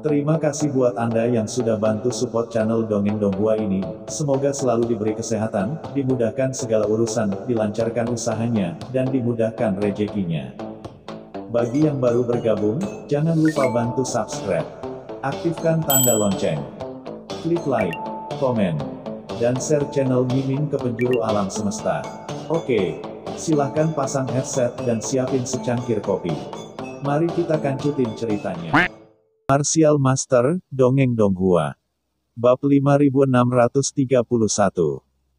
Terima kasih buat Anda yang sudah bantu support channel Dongeng Donghua ini. Semoga selalu diberi kesehatan, dimudahkan segala urusan, dilancarkan usahanya, dan dimudahkan rezekinya. Bagi yang baru bergabung, jangan lupa bantu subscribe. Aktifkan tanda lonceng. Klik like, komen, dan share channel Mimin ke penjuru alam semesta. Oke, silahkan pasang headset dan siapin secangkir kopi. Mari kita kancutin ceritanya. Martial Master, Dongeng Donghua. Bab 5631.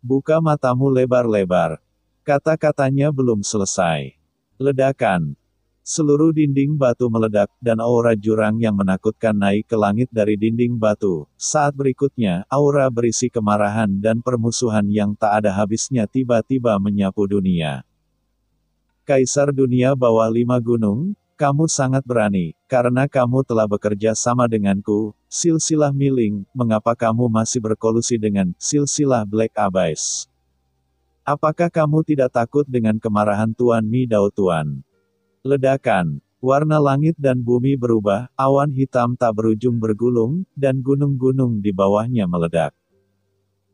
Buka matamu lebar-lebar. Kata-katanya belum selesai. Ledakan. Seluruh dinding batu meledak, dan aura jurang yang menakutkan naik ke langit dari dinding batu. Saat berikutnya, aura berisi kemarahan dan permusuhan yang tak ada habisnya tiba-tiba menyapu dunia. Kaisar dunia bawah 5 gunung, kamu sangat berani, karena kamu telah bekerja sama denganku, silsilah Miling, mengapa kamu masih berkolusi dengan silsilah Black Abyss? Apakah kamu tidak takut dengan kemarahan Tuan Mi Dao Tuan? Ledakan. Warna langit dan bumi berubah, awan hitam tak berujung bergulung, dan gunung-gunung di bawahnya meledak.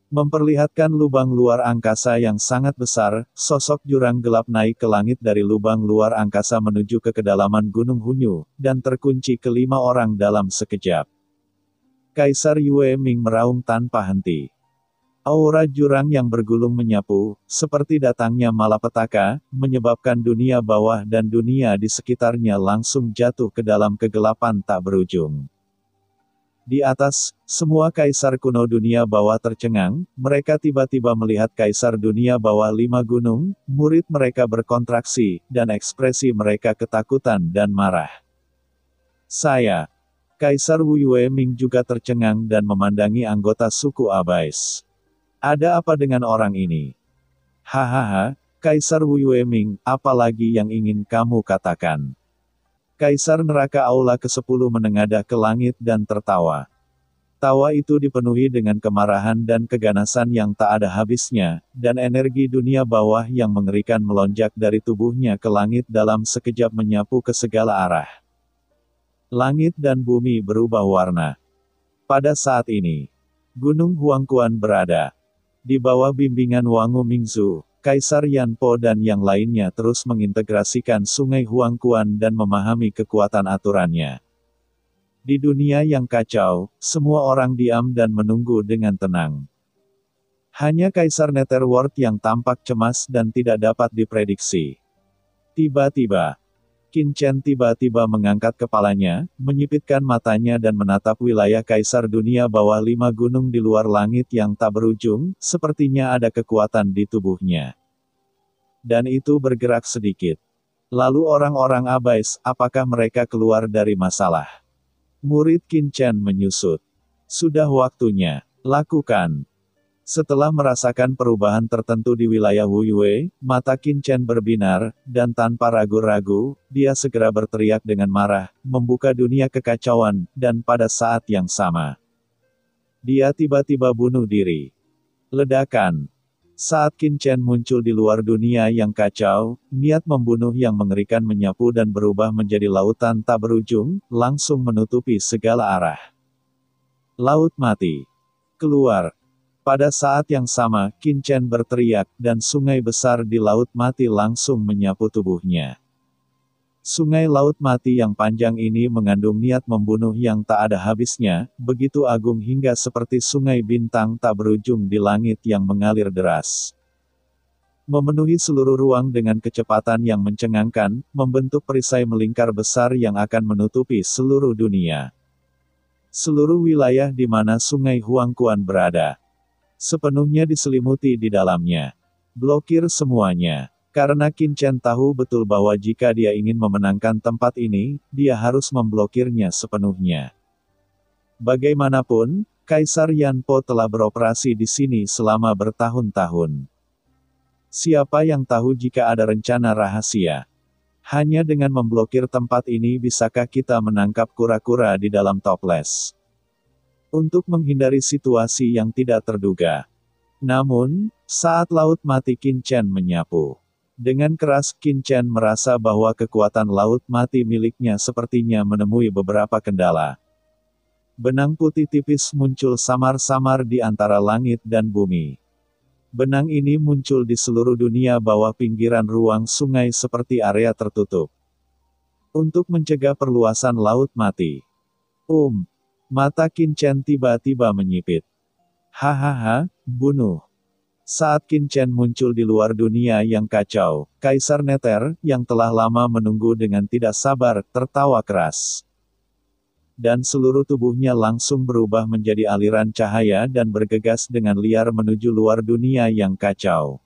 Memperlihatkan lubang luar angkasa yang sangat besar, sosok jurang gelap naik ke langit dari lubang luar angkasa menuju ke kedalaman Gunung Hunyu, dan terkunci kelima orang dalam sekejap. Kaisar Yue Ming meraung tanpa henti. Aura jurang yang bergulung menyapu, seperti datangnya malapetaka, menyebabkan dunia bawah dan dunia di sekitarnya langsung jatuh ke dalam kegelapan tak berujung. Di atas, semua kaisar kuno dunia bawah tercengang, mereka tiba-tiba melihat kaisar dunia bawah 5 gunung, murid mereka berkontraksi, dan ekspresi mereka ketakutan dan marah. Kaisar Wu Yueming juga tercengang dan memandangi anggota suku Abyss. Ada apa dengan orang ini? Hahaha, Kaisar Wu Yueming, apa lagi yang ingin kamu katakan? Kaisar neraka aula ke-10 menengadah ke langit dan tertawa. Tawa itu dipenuhi dengan kemarahan dan keganasan yang tak ada habisnya, dan energi dunia bawah yang mengerikan melonjak dari tubuhnya ke langit dalam sekejap menyapu ke segala arah. Langit dan bumi berubah warna. Pada saat ini, Gunung Huangquan berada di bawah bimbingan Wangu Mingzu. Kaisar Yanpo dan yang lainnya terus mengintegrasikan Sungai Huangquan dan memahami kekuatan aturannya. Di dunia yang kacau, semua orang diam dan menunggu dengan tenang. Hanya Kaisar Netherworld yang tampak cemas dan tidak dapat diprediksi. Tiba-tiba, Qin Chen tiba-tiba mengangkat kepalanya, menyipitkan matanya dan menatap wilayah Kaisar dunia bawah 5 gunung di luar langit yang tak berujung, sepertinya ada kekuatan di tubuhnya. Dan itu bergerak sedikit. Lalu orang-orang Abyss, apakah mereka keluar dari masalah? Murid Qin Chen menyusut. Sudah waktunya. Lakukan. Setelah merasakan perubahan tertentu di wilayah Wu Yue, mata Qin Chen berbinar, dan tanpa ragu-ragu, dia segera berteriak dengan marah, membuka dunia kekacauan, dan pada saat yang sama, dia tiba-tiba bunuh diri. Ledakan. Saat Qin Chen muncul di luar dunia yang kacau, niat membunuh yang mengerikan menyapu dan berubah menjadi lautan tak berujung, langsung menutupi segala arah. Laut mati. Keluar. Pada saat yang sama, Qin Chen berteriak, dan sungai besar di Laut Mati langsung menyapu tubuhnya. Sungai Laut Mati yang panjang ini mengandung niat membunuh yang tak ada habisnya, begitu agung hingga seperti sungai bintang tak berujung di langit yang mengalir deras. Memenuhi seluruh ruang dengan kecepatan yang mencengangkan, membentuk perisai melingkar besar yang akan menutupi seluruh dunia. Seluruh wilayah di mana sungai Huangquan berada sepenuhnya diselimuti di dalamnya. Blokir semuanya. Karena Qin Chen tahu betul bahwa jika dia ingin memenangkan tempat ini, dia harus memblokirnya sepenuhnya. Bagaimanapun, Kaisar Yanpo telah beroperasi di sini selama bertahun-tahun. Siapa yang tahu jika ada rencana rahasia? Hanya dengan memblokir tempat ini bisakah kita menangkap kura-kura di dalam toples? Untuk menghindari situasi yang tidak terduga. Namun, saat Laut Mati Qin Chen menyapu. Dengan keras Qin Chen merasa bahwa kekuatan Laut Mati miliknya sepertinya menemui beberapa kendala. Benang putih tipis muncul samar-samar di antara langit dan bumi. Benang ini muncul di seluruh dunia bawah pinggiran ruang sungai seperti area tertutup. Untuk mencegah perluasan laut mati. Mata Qin Chen tiba-tiba menyipit. Hahaha, bunuh. Saat Qin Chen muncul di luar dunia yang kacau, Kaisar Nether, yang telah lama menunggu dengan tidak sabar, tertawa keras. Dan seluruh tubuhnya langsung berubah menjadi aliran cahaya dan bergegas dengan liar menuju luar dunia yang kacau.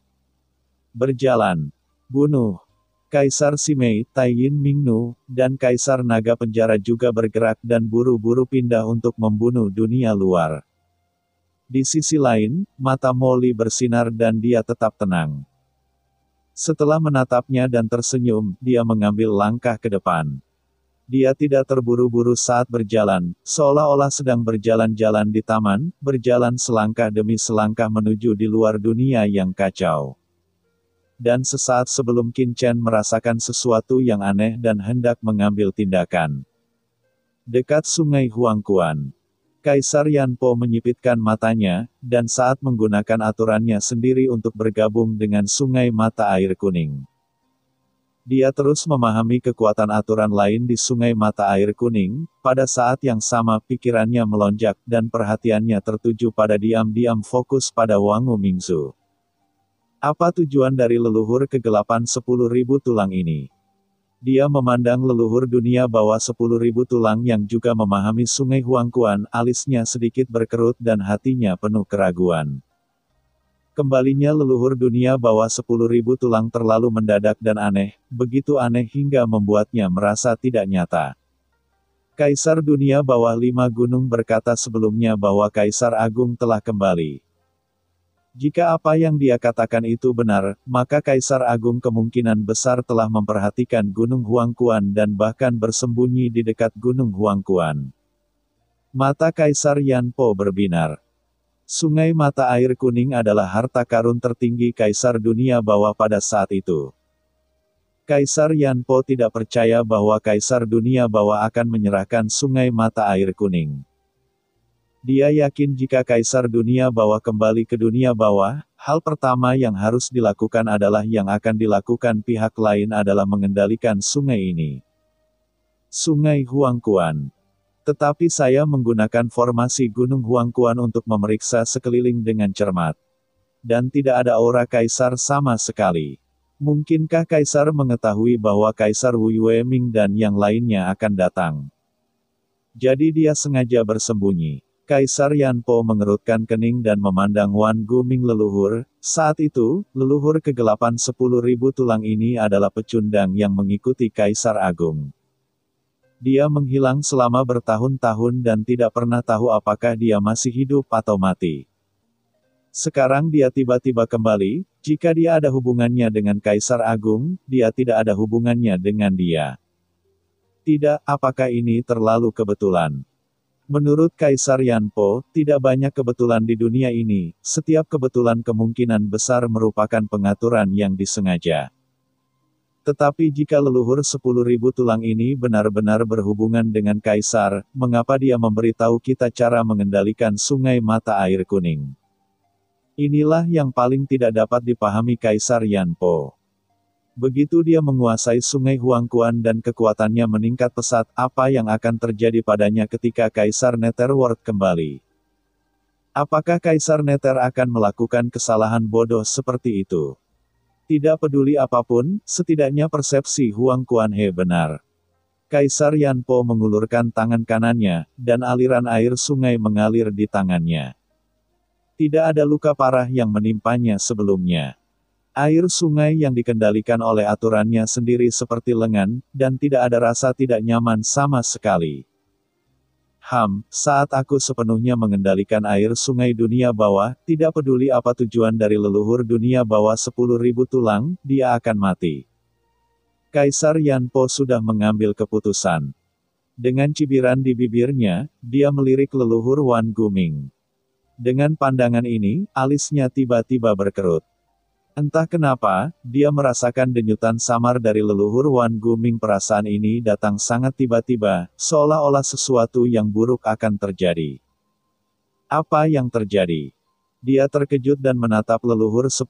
Berjalan. Bunuh. Kaisar Simei, Taiyin Mingnu, dan Kaisar Naga Penjara juga bergerak dan buru-buru pindah untuk membunuh dunia luar. Di sisi lain, mata Molly bersinar dan dia tetap tenang. Setelah menatapnya dan tersenyum, dia mengambil langkah ke depan. Dia tidak terburu-buru saat berjalan, seolah-olah sedang berjalan-jalan di taman, berjalan selangkah demi selangkah menuju di luar dunia yang kacau. Dan sesaat sebelum Qin Chen merasakan sesuatu yang aneh dan hendak mengambil tindakan. Dekat sungai Huangquan, Kaisar Yanpo menyipitkan matanya, dan saat menggunakan aturannya sendiri untuk bergabung dengan sungai mata air kuning. Dia terus memahami kekuatan aturan lain di sungai mata air kuning, pada saat yang sama pikirannya melonjak dan perhatiannya tertuju pada diam-diam fokus pada Wangu Mingzu. Apa tujuan dari leluhur kegelapan 10.000 tulang ini? Dia memandang leluhur dunia bawah 10.000 tulang yang juga memahami sungai Huangquan, alisnya sedikit berkerut dan hatinya penuh keraguan. Kembalinya leluhur dunia bawah 10.000 tulang terlalu mendadak dan aneh, begitu aneh hingga membuatnya merasa tidak nyata. Kaisar dunia bawah 5 gunung berkata sebelumnya bahwa Kaisar Agung telah kembali. Jika apa yang dia katakan itu benar, maka Kaisar Agung kemungkinan besar telah memperhatikan Gunung Huangquan dan bahkan bersembunyi di dekat Gunung Huangquan. Mata Kaisar Yanpo berbinar. Sungai mata air kuning adalah harta karun tertinggi Kaisar dunia bawah pada saat itu. Kaisar Yanpo tidak percaya bahwa Kaisar dunia bawah akan menyerahkan sungai mata air kuning. Dia yakin jika Kaisar dunia bawah kembali ke dunia bawah, hal pertama yang harus dilakukan adalah yang akan dilakukan pihak lain adalah mengendalikan sungai ini. Sungai Huangquan. Tetapi saya menggunakan formasi Gunung Huangquan untuk memeriksa sekeliling dengan cermat. Dan tidak ada aura Kaisar sama sekali. Mungkinkah Kaisar mengetahui bahwa Kaisar Wu Yueming dan yang lainnya akan datang? Jadi dia sengaja bersembunyi. Kaisar Yanpo mengerutkan kening dan memandang Wan Guming leluhur. Saat itu, leluhur kegelapan 10.000 tulang ini adalah pecundang yang mengikuti Kaisar Agung. Dia menghilang selama bertahun-tahun dan tidak pernah tahu apakah dia masih hidup atau mati. Sekarang dia tiba-tiba kembali, jika dia ada hubungannya dengan Kaisar Agung, dia tidak ada hubungannya dengan dia. Tidak, apakah ini terlalu kebetulan? Menurut Kaisar Yanpo, tidak banyak kebetulan di dunia ini, setiap kebetulan kemungkinan besar merupakan pengaturan yang disengaja. Tetapi jika leluhur 10.000 tulang ini benar-benar berhubungan dengan Kaisar, mengapa dia memberitahu kita cara mengendalikan sungai mata air kuning? Inilah yang paling tidak dapat dipahami Kaisar Yanpo. Begitu dia menguasai sungai Huangquan dan kekuatannya meningkat pesat, apa yang akan terjadi padanya ketika Kaisar Netherworld kembali? Apakah Kaisar Nether akan melakukan kesalahan bodoh seperti itu? Tidak peduli apapun, setidaknya persepsi Huangquan He benar. Kaisar Yanpo mengulurkan tangan kanannya, dan aliran air sungai mengalir di tangannya. Tidak ada luka parah yang menimpanya sebelumnya. Air sungai yang dikendalikan oleh aturannya sendiri seperti lengan, dan tidak ada rasa tidak nyaman sama sekali. Saat aku sepenuhnya mengendalikan air sungai dunia bawah, tidak peduli apa tujuan dari leluhur dunia bawah 10.000 tulang, dia akan mati. Kaisar Yanpo sudah mengambil keputusan. Dengan cibiran di bibirnya, dia melirik leluhur Wan Guming. Dengan pandangan ini, alisnya tiba-tiba berkerut. Entah kenapa, dia merasakan denyutan samar dari leluhur Wan Guming. Perasaan ini datang sangat tiba-tiba, seolah-olah sesuatu yang buruk akan terjadi. Apa yang terjadi? Dia terkejut dan menatap leluhur 10.000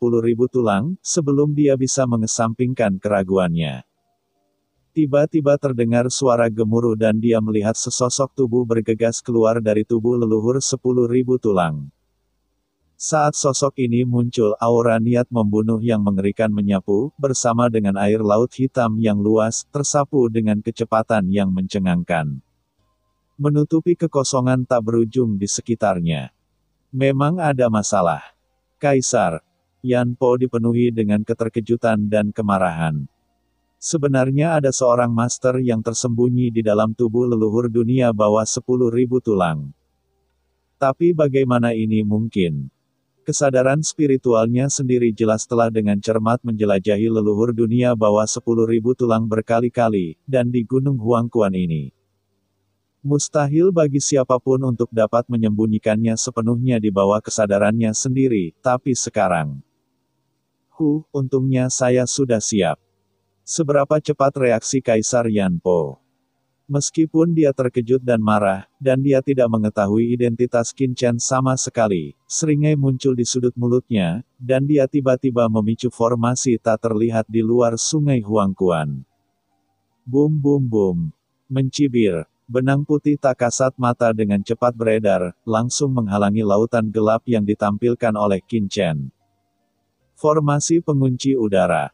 tulang, sebelum dia bisa mengesampingkan keraguannya. Tiba-tiba terdengar suara gemuruh dan dia melihat sesosok tubuh bergegas keluar dari tubuh leluhur 10.000 tulang. Saat sosok ini muncul, aura niat membunuh yang mengerikan menyapu, bersama dengan air laut hitam yang luas, tersapu dengan kecepatan yang mencengangkan. Menutupi kekosongan tak berujung di sekitarnya. Memang ada masalah. Kaisar Yan Po dipenuhi dengan keterkejutan dan kemarahan. Sebenarnya ada seorang master yang tersembunyi di dalam tubuh leluhur dunia bawah 10.000 tulang. Tapi bagaimana ini mungkin? Kesadaran spiritualnya sendiri jelas telah dengan cermat menjelajahi leluhur dunia bawah 10.000 tulang berkali-kali, dan di Gunung Huangquan ini. Mustahil bagi siapapun untuk dapat menyembunyikannya sepenuhnya di bawah kesadarannya sendiri, tapi sekarang. Untungnya saya sudah siap. Seberapa cepat reaksi Kaisar Yan Po? Meskipun dia terkejut dan marah, dan dia tidak mengetahui identitas Qin Chen sama sekali, seringai muncul di sudut mulutnya, dan dia tiba-tiba memicu formasi tak terlihat di luar sungai Huangquan. Bum bum bum. Mencibir, benang putih tak kasat mata dengan cepat beredar, langsung menghalangi lautan gelap yang ditampilkan oleh Qin Chen. Formasi pengunci udara.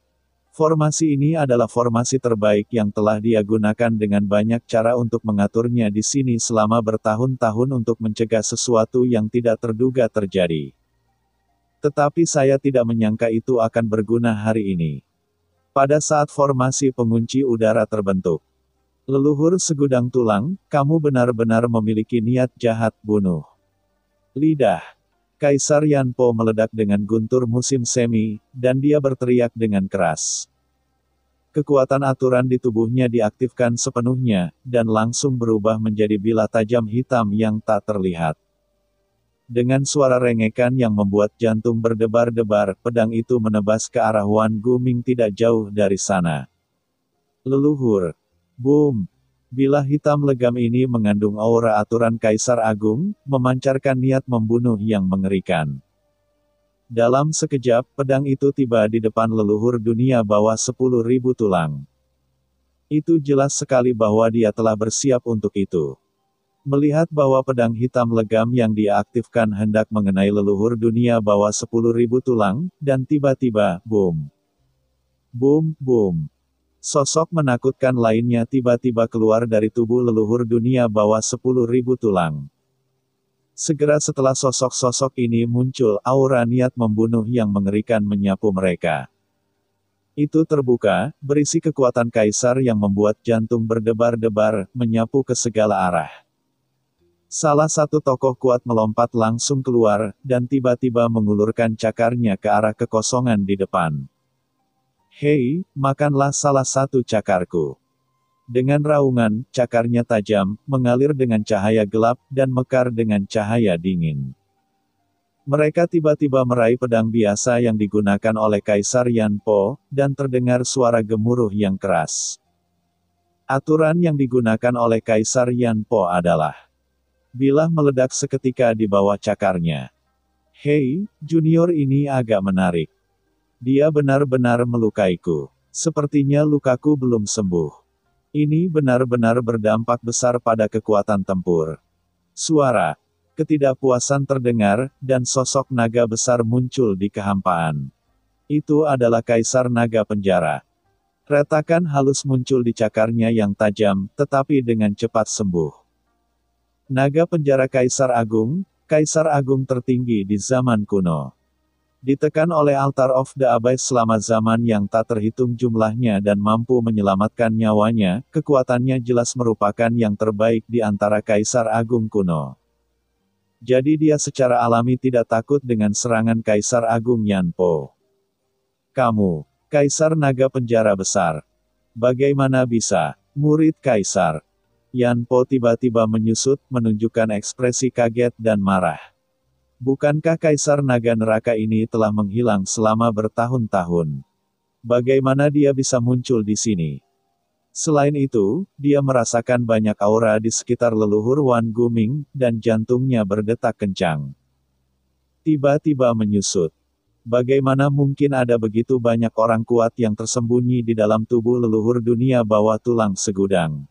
Formasi ini adalah formasi terbaik yang telah dia gunakan dengan banyak cara untuk mengaturnya di sini selama bertahun-tahun untuk mencegah sesuatu yang tidak terduga terjadi. Tetapi saya tidak menyangka itu akan berguna hari ini. Pada saat formasi pengunci udara terbentuk. Leluhur segudang tulang, kamu benar-benar memiliki niat jahat bunuh. Lidah. Kaisar Yan Po meledak dengan guntur musim semi, dan dia berteriak dengan keras. Kekuatan aturan di tubuhnya diaktifkan sepenuhnya, dan langsung berubah menjadi bilah tajam hitam yang tak terlihat. Dengan suara rengekan yang membuat jantung berdebar-debar, pedang itu menebas ke arah Wan Guming tidak jauh dari sana. Leluhur. Boom! Bilah hitam legam ini mengandung aura aturan Kaisar Agung, memancarkan niat membunuh yang mengerikan. Dalam sekejap, pedang itu tiba di depan leluhur dunia bawah 10.000 tulang. Itu jelas sekali bahwa dia telah bersiap untuk itu. Melihat bahwa pedang hitam legam yang dia aktifkan hendak mengenai leluhur dunia bawah 10.000 tulang, dan tiba-tiba, boom! Boom, boom! Sosok menakutkan lainnya tiba-tiba keluar dari tubuh leluhur dunia bawah 10.000 tulang. Segera setelah sosok-sosok ini muncul, aura niat membunuh yang mengerikan menyapu mereka. Itu terbuka, berisi kekuatan kaisar yang membuat jantung berdebar-debar, menyapu ke segala arah. Salah satu tokoh kuat melompat langsung keluar, dan tiba-tiba mengulurkan cakarnya ke arah kekosongan di depan. Hei, makanlah salah satu cakarku. Dengan raungan, cakarnya tajam, mengalir dengan cahaya gelap, dan mekar dengan cahaya dingin. Mereka tiba-tiba meraih pedang biasa yang digunakan oleh Kaisar Yan Po, dan terdengar suara gemuruh yang keras. Aturan yang digunakan oleh Kaisar Yan Po adalah bilah meledak seketika di bawah cakarnya. Hei, junior ini agak menarik. Dia benar-benar melukaiku. Sepertinya lukaku belum sembuh. Ini benar-benar berdampak besar pada kekuatan tempur. Suara ketidakpuasan terdengar, dan sosok naga besar muncul di kehampaan. Itu adalah Kaisar Naga Penjara. Retakan halus muncul di cakarnya yang tajam, tetapi dengan cepat sembuh. Naga Penjara Kaisar Agung tertinggi di zaman kuno. Ditekan oleh Altar of the Abyss selama zaman yang tak terhitung jumlahnya dan mampu menyelamatkan nyawanya, kekuatannya jelas merupakan yang terbaik di antara Kaisar Agung kuno. Jadi dia secara alami tidak takut dengan serangan Kaisar Agung Yan Po. Kamu, Kaisar Naga Penjara Besar. Bagaimana bisa, murid Kaisar? Yan Po tiba-tiba menyusut, menunjukkan ekspresi kaget dan marah. Bukankah Kaisar Naga Neraka ini telah menghilang selama bertahun-tahun? Bagaimana dia bisa muncul di sini? Selain itu, dia merasakan banyak aura di sekitar leluhur Wan Guming, dan jantungnya berdetak kencang. Tiba-tiba menyusut. Bagaimana mungkin ada begitu banyak orang kuat yang tersembunyi di dalam tubuh leluhur dunia bawah tulang segudang?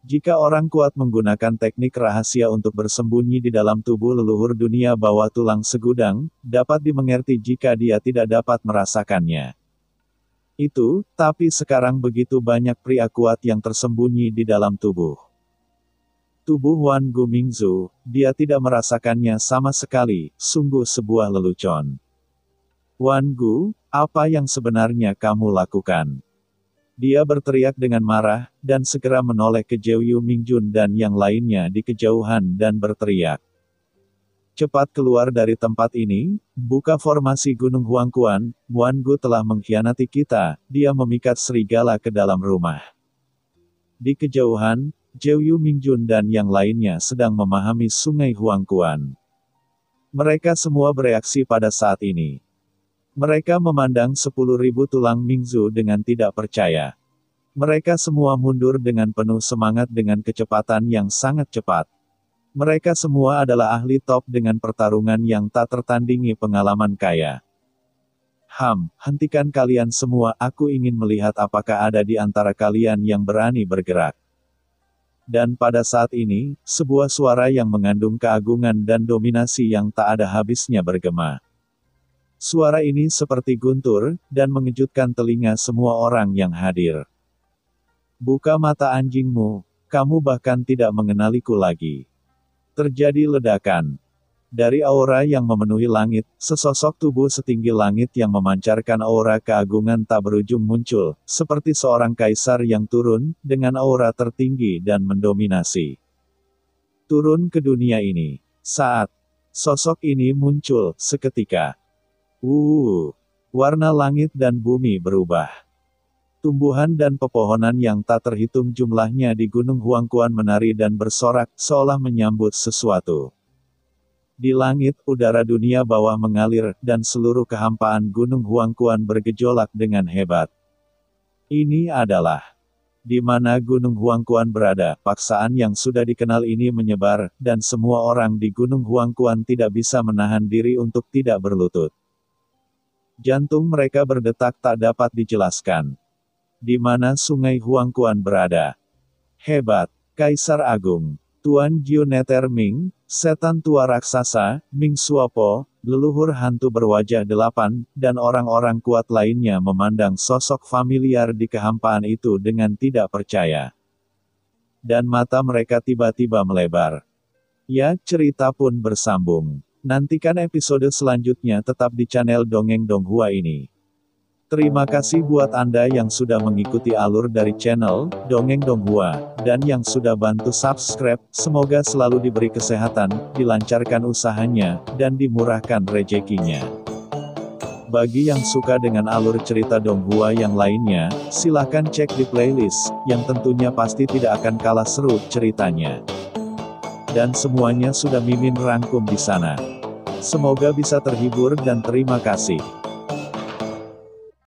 Jika orang kuat menggunakan teknik rahasia untuk bersembunyi di dalam tubuh leluhur dunia bawah tulang segudang, dapat dimengerti jika dia tidak dapat merasakannya. Tapi sekarang begitu banyak pria kuat yang tersembunyi di dalam tubuh. Tubuh Wan Gumingzu, dia tidak merasakannya sama sekali, sungguh sebuah lelucon. Wan Gu, apa yang sebenarnya kamu lakukan? Dia berteriak dengan marah, dan segera menoleh ke Zhou Mingjun dan yang lainnya di kejauhan dan berteriak. Cepat keluar dari tempat ini, buka formasi Gunung Huangquan, Wan Gu telah mengkhianati kita, dia memikat serigala ke dalam rumah. Di kejauhan, Zhou Mingjun dan yang lainnya sedang memahami sungai Huangquan. Mereka semua bereaksi pada saat ini. Mereka memandang 10.000 tulang Mingzu dengan tidak percaya. Mereka semua mundur dengan penuh semangat dengan kecepatan yang sangat cepat. Mereka semua adalah ahli top dengan pertarungan yang tak tertandingi pengalaman kaya. Hentikan kalian semua, aku ingin melihat apakah ada di antara kalian yang berani bergerak. Dan pada saat ini, sebuah suara yang mengandung keagungan dan dominasi yang tak ada habisnya bergema. Suara ini seperti guntur, dan mengejutkan telinga semua orang yang hadir. Buka mata anjingmu, kamu bahkan tidak mengenaliku lagi. Terjadi ledakan. Dari aura yang memenuhi langit, sesosok tubuh setinggi langit yang memancarkan aura keagungan tak berujung muncul, seperti seorang kaisar yang turun, dengan aura tertinggi dan mendominasi. Turun ke dunia ini. Saat sosok ini muncul, seketika. Warna langit dan bumi berubah. Tumbuhan dan pepohonan yang tak terhitung jumlahnya di Gunung Huangquan menari dan bersorak, seolah menyambut sesuatu. Di langit, udara dunia bawah mengalir, dan seluruh kehampaan Gunung Huangquan bergejolak dengan hebat. Ini adalah di mana Gunung Huangquan berada. Paksaan yang sudah dikenal ini menyebar, dan semua orang di Gunung Huangquan tidak bisa menahan diri untuk tidak berlutut. Jantung mereka berdetak tak dapat dijelaskan. Di mana sungai Huangquan berada? Hebat, Kaisar Agung, Tuan Gioneter Ming, setan tua raksasa, Ming Suopo, leluhur hantu berwajah 8, dan orang-orang kuat lainnya memandang sosok familiar di kehampaan itu dengan tidak percaya. Dan mata mereka tiba-tiba melebar. Ya, cerita pun bersambung. Nantikan episode selanjutnya tetap di channel Dongeng Donghua ini. Terima kasih buat Anda yang sudah mengikuti alur dari channel Dongeng Donghua, dan yang sudah bantu subscribe. Semoga selalu diberi kesehatan, dilancarkan usahanya, dan dimurahkan rezekinya. Bagi yang suka dengan alur cerita Donghua yang lainnya, silahkan cek di playlist, yang tentunya pasti tidak akan kalah seru ceritanya. Dan semuanya sudah Mimin rangkum di sana. Semoga bisa terhibur dan terima kasih.